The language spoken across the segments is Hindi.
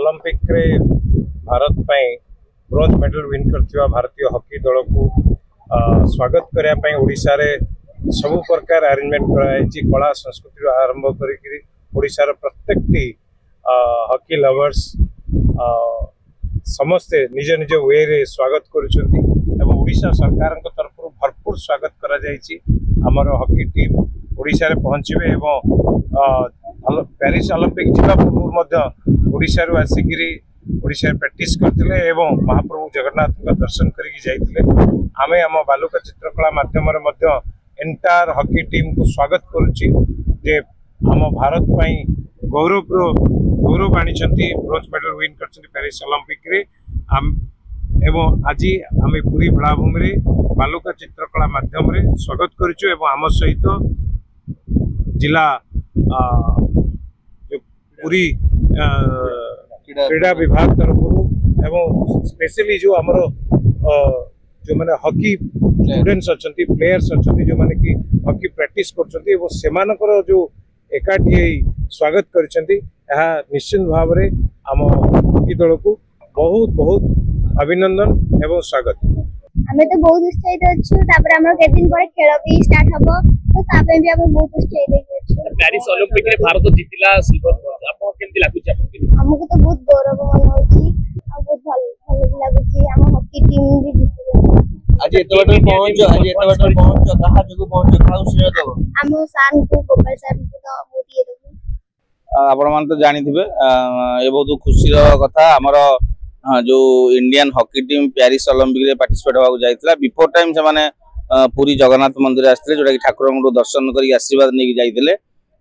ओलंपिक रे भारत पाई ब्रोंज मेडल विन करथिबा भारतीय हॉकी दल को स्वागत करया पाई ओडिसा रे सब प्रकार अरेंजमेंट कराई कला संस्कृति आरंभ करी ओडिसा रे प्रत्येकटी हॉकी लवर्स समस्ते निज निज वे रे स्वागत करुछंती एवं ओडिशा सरकार तरफ भरपूर स्वागत करा जायछि। हमर हॉकी टीम ओडिशा रे पहुंचबे एवं पेरिस ओलंपिक जिला पूर्व मध्य ओडिशा रो आसिकिरी ओडिशा प्रैक्टिस करथिले एवं महाप्रभु जगन्नाथ का दर्शन करिक जाइथिले। आमे हम बालुका चित्रकला माध्यम रे मध्य एंटायर हॉकी टीम को स्वागत करुछि जे हम भारत पई गौरव आनी ब्रोंज मेडल विन कर पेरिस ओलंपिक रे एवं आज आम पूरी बेलाभूमि रे बालुका चित्रकला माध्यम रे स्वागत करुछु एवं आम सहित जिला पूरी क्रीड़ा विभाग तरफ एवं स्पेशली जो आमर जो माने हॉकी स्टूडेंट्स अच्छी प्लेयर्स अच्छी जो माने कि हॉकी प्रैक्टिस कर जो एकाठी स्वागत करछंती निश्चित भाव रे आम हॉकी दल को बहुत बहुत अभिनंदन एवं स्वागत। हमें तो बहुत उत्साहित अच्छु तापर हमर के दिन पर खेल भी स्टार्ट हबो तो तापे भी हम बहुत उत्साहित अच्छु। पेरिस ओलंपिक रे भारत जितिला सिल्वर आपन केमति लागुची आपन हमको तो बहुत गौरव मन होची आ बहुत भल भी लागुची हम हॉकी टीम भी जितिला। आज एतबाटर पहुंच कहा जगह पहुंच खाउ सिरे दो हम सान को गोपाल सर को तो बहुत ये दो आपण मान तो जानि थिबे ए बहुत खुशी रो कथा हमर जो Indian hockey team Paris Olympic रे पार्टिसिपेट होगा जाइतला बिफोर टाइम से माने पूरी जगन्नाथ मंदिर आस्ते जोटा कि ठाकुर को दर्शन करी आशीर्वाद नहीं जाइतले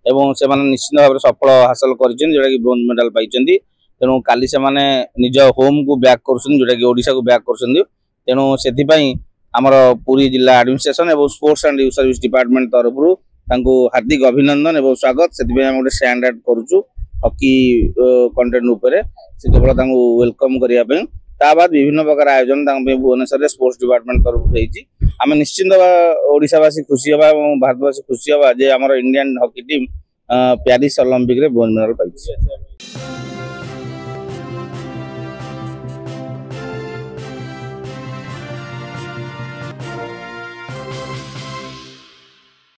एवं से माने निश्चित भाव सफल हासिल करिसेन जोटा कि ब्रोंज मेडल पाइचंदी। तेणु काली से माने निज होम को बैक करछन जोटा कि ओडिसा को बैक करछन। तेणु सेति पई हमर पूरी जिला एडमिनिस्ट्रेशन एवं sports and youth service department तरफ हार्दिक अभिनंदन एवं स्वागत। से हम गोटे स्टैंडर्ड करूछु हॉकी कंटेंट ऊपर से केवल वेलकम करने बाद विभिन्न प्रकार आयोजन भुवनेश्वर स्पोर्ट्स डिपार्टमेंट तरफ आम निश्चिंत ओडिशावासी खुशी हवा और भारतवासी खुशी हवा जे आमर Indian hockey team Paris Olympic रे ब्रोंज मेडल पाइछि।